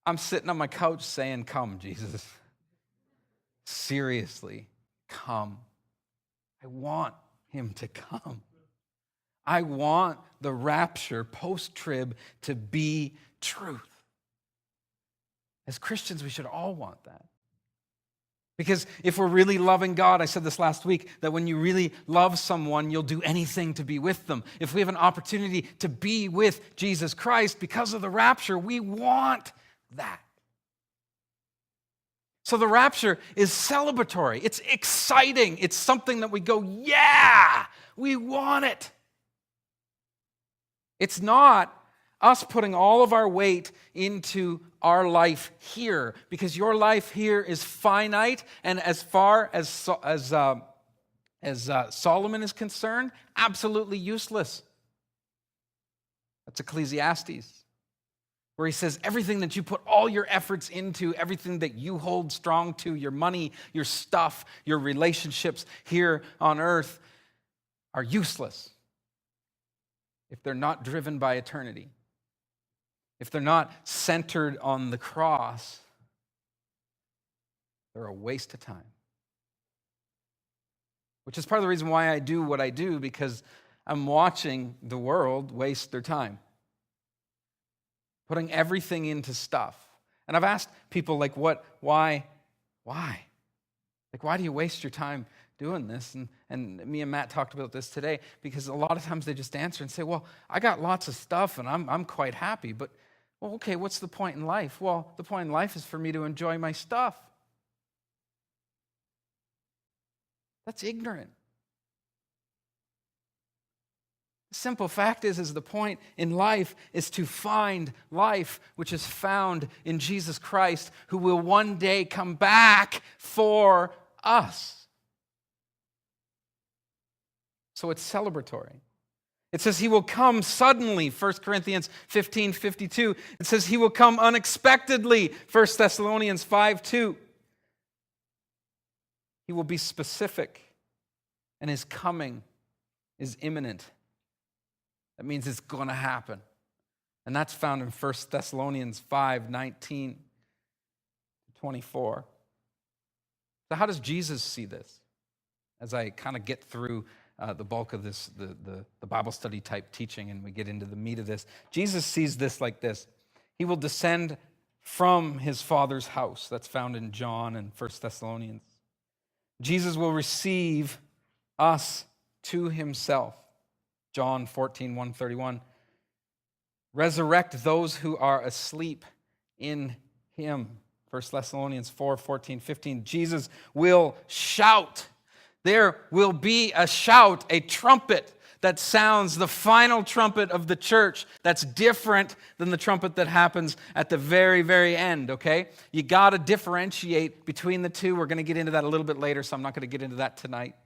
I'm sitting on my couch saying, come, Jesus. Seriously, come. I want him to come. I want the rapture post-trib to be truth. As Christians, we should all want that. Because if we're really loving God, I said this last week, that when you really love someone, you'll do anything to be with them. If we have an opportunity to be with Jesus Christ because of the rapture, we want that. So the rapture is celebratory. It's exciting. It's something that we go, yeah, we want it. It's not us putting all of our weight into our life here, because your life here is finite, and as far as Solomon is concerned, absolutely useless. That's Ecclesiastes, where he says everything that you put all your efforts into, everything that you hold strong to, your money, your stuff, your relationships here on earth, are useless if they're not driven by eternity. If they're not centered on the cross, they're a waste of time. Which is part of the reason why I do what I do, because I'm watching the world waste their time. Putting everything into stuff. And I've asked people, like, why? Like, why do you waste your time doing this? And me and Matt talked about this today, because a lot of times they just answer and say, well, I got lots of stuff and I'm quite happy, but well, okay, what's the point in life? Well, the point in life is for me to enjoy my stuff. That's ignorant. The simple fact is the point in life is to find life which is found in Jesus Christ, who will one day come back for us. So it's celebratory. It says he will come suddenly, 1 Corinthians 15:52. It says he will come unexpectedly, 1 Thessalonians 5:2. He will be specific, and his coming is imminent. That means it's going to happen. And that's found in 1 Thessalonians 5:19-24. So how does Jesus see this? As I kind of get through the bulk of this, the Bible study type teaching, and we get into the meat of this. Jesus sees this like this. He will descend from his Father's house. That's found in John and 1 Thessalonians. Jesus will receive us to himself. John 14:1-31. Resurrect those who are asleep in him. 1 Thessalonians 4:14-15. Jesus will shout. There will be a shout, a trumpet that sounds, the final trumpet of the church. That's different than the trumpet that happens at the very, very end, okay? You got to differentiate between the two. We're going to get into that a little bit later, so I'm not going to get into that tonight.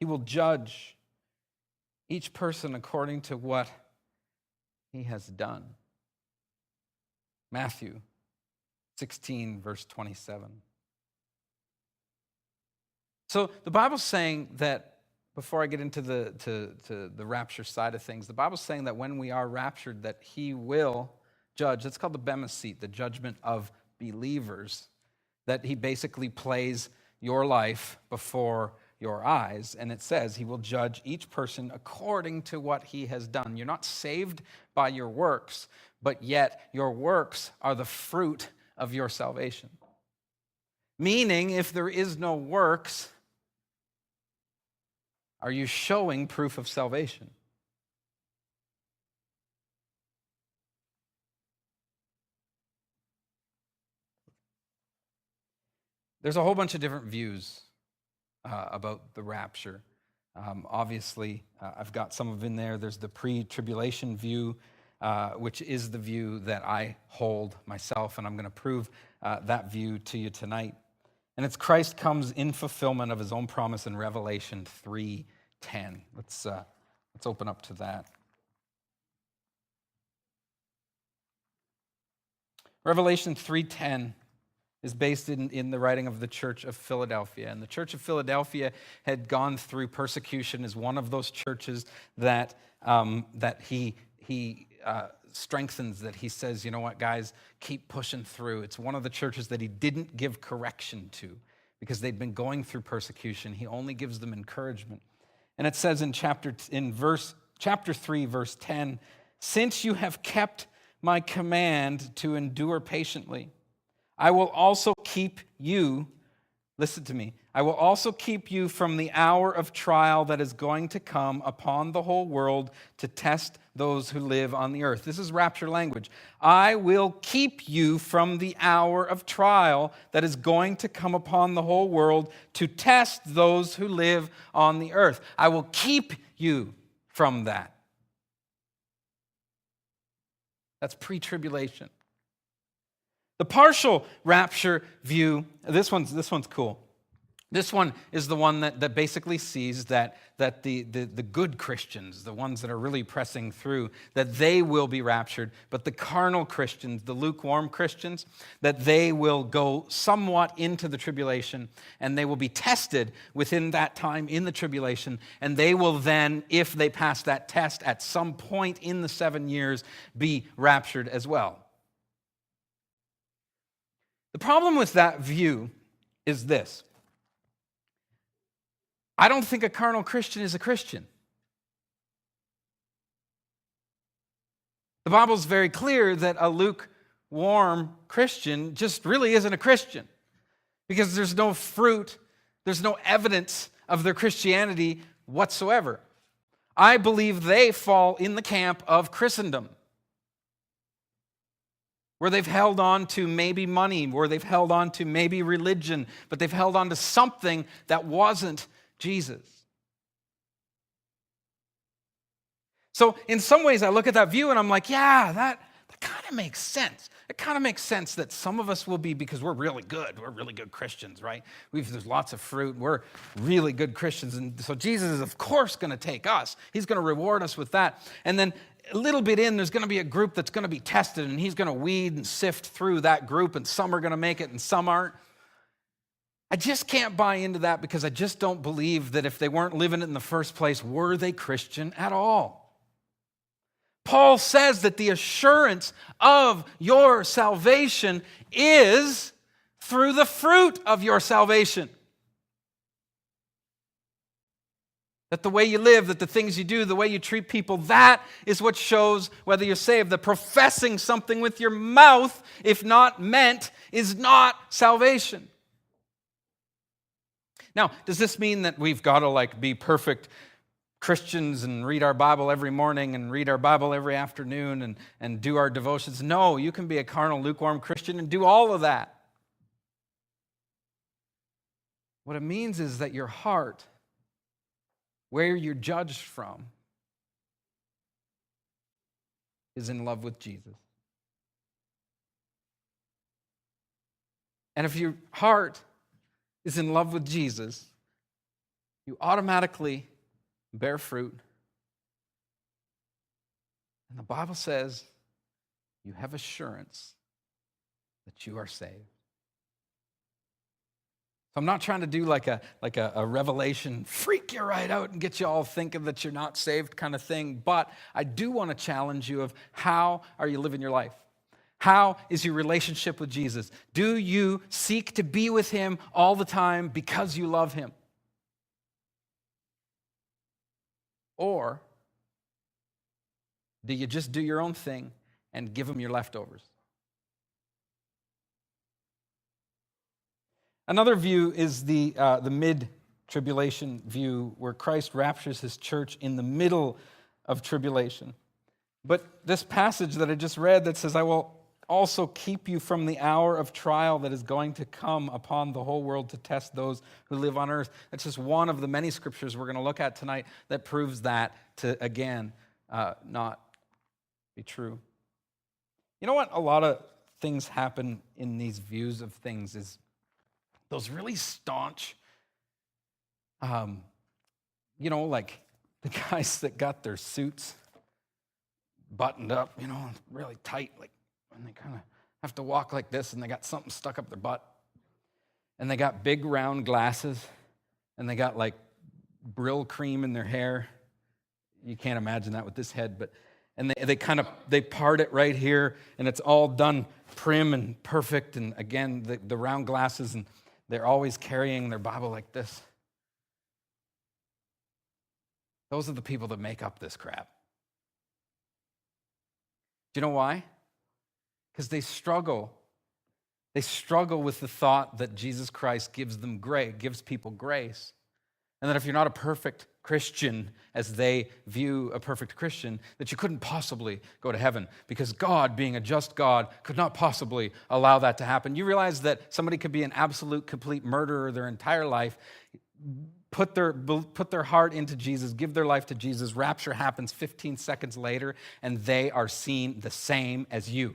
He will judge each person according to what he has done. Matthew 16:27. So the Bible's saying that, before I get into the rapture side of things, the Bible's saying that when we are raptured, that he will judge. That's called the Bema seat, the judgment of believers. That he basically plays your life before your eyes, and it says he will judge each person according to what he has done. You're not saved by your works, but yet your works are the fruit of your salvation. Meaning, if there is no works, are you showing proof of salvation? There's a whole bunch of different views about the rapture. Obviously, I've got some of in there. There's the pre-tribulation view, which is the view that I hold myself, and I'm going to prove that view to you tonight. And it's Christ comes in fulfillment of his own promise in Revelation 3:10. Let's open up to that. Revelation 3:10 is based in the writing of the Church of Philadelphia. And the Church of Philadelphia had gone through persecution as one of those churches that he strengthens, that he says, you know what, guys, keep pushing through. It's one of the churches that he didn't give correction to because they'd been going through persecution. He only gives them encouragement. And it says in chapter 3, verse 10, since you have kept my command to endure patiently, I will also keep you, listen to me, I will also keep you from the hour of trial that is going to come upon the whole world to test those who live on the earth. This is rapture language. I will keep you from the hour of trial that is going to come upon the whole world to test those who live on the earth. I will keep you from that. That's pre-tribulation. The partial rapture view, this one's cool. This one is the one that basically sees that the good Christians, the ones that are really pressing through, that they will be raptured, but the carnal Christians, the lukewarm Christians, that they will go somewhat into the tribulation, and they will be tested within that time in the tribulation, and they will then, if they pass that test at some point in the 7 years, be raptured as well. The problem with that view is this. I don't think a carnal Christian is a Christian. The Bible's very clear that a lukewarm Christian just really isn't a Christian because there's no fruit, there's no evidence of their Christianity whatsoever. I believe they fall in the camp of Christendom, where they've held on to maybe money, where they've held on to maybe religion, but they've held on to something that wasn't Jesus. So in some ways I look at that view and I'm like, yeah, that kind of makes sense. It kind of makes sense that some of us will be, because we're really good. We're really good Christians, right? There's lots of fruit. We're really good Christians. And so Jesus is, of course, going to take us. He's going to reward us with that. And then a little bit in, there's going to be a group that's going to be tested, and he's going to weed and sift through that group, and some are going to make it and some aren't. I just can't buy into that because I just don't believe that if they weren't living it in the first place, were they Christian at all? Paul says that the assurance of your salvation is through the fruit of your salvation. That the way you live, that the things you do, the way you treat people, that is what shows whether you're saved. The professing something with your mouth, if not meant, is not salvation. Now, does this mean that we've got to be perfect Christians and read our Bible every morning and read our Bible every afternoon and do our devotions? No, you can be a carnal, lukewarm Christian and do all of that. What it means is that your heart, where you're judged from, is in love with Jesus. And if your heart is in love with Jesus, you automatically bear fruit. And the Bible says you have assurance that you are saved. So I'm not trying to do like a revelation, freak you right out and get you all thinking that you're not saved kind of thing, but I do want to challenge you of how are you living your life? How is your relationship with Jesus? Do you seek to be with him all the time because you love him? Or do you just do your own thing and give him your leftovers? Another view is the mid-tribulation view, where Christ raptures his church in the middle of tribulation. But this passage that I just read that says, I will also keep you from the hour of trial that is going to come upon the whole world to test those who live on earth. That's just one of the many scriptures we're going to look at tonight that proves that to, again, not be true. You know what? A lot of things happen in these views of things is those really staunch, like the guys that got their suits buttoned up, really tight, and they kind of have to walk like this, and they got something stuck up their butt, and they got big round glasses, and they got Brill cream in their hair. You can't imagine that with this head, but And they part it right here, and it's all done prim and perfect. And again, the round glasses, and they're always carrying their Bible like this. Those are the people that make up this crap. Do you know why? Because they struggle. They struggle with the thought that Jesus Christ gives them grace, gives people grace. And that if you're not a perfect Christian, as they view a perfect Christian, that you couldn't possibly go to heaven because God, being a just God, could not possibly allow that to happen. You realize that somebody could be an absolute, complete murderer their entire life, put their heart into Jesus, give their life to Jesus, rapture happens 15 seconds later, and they are seen the same as you.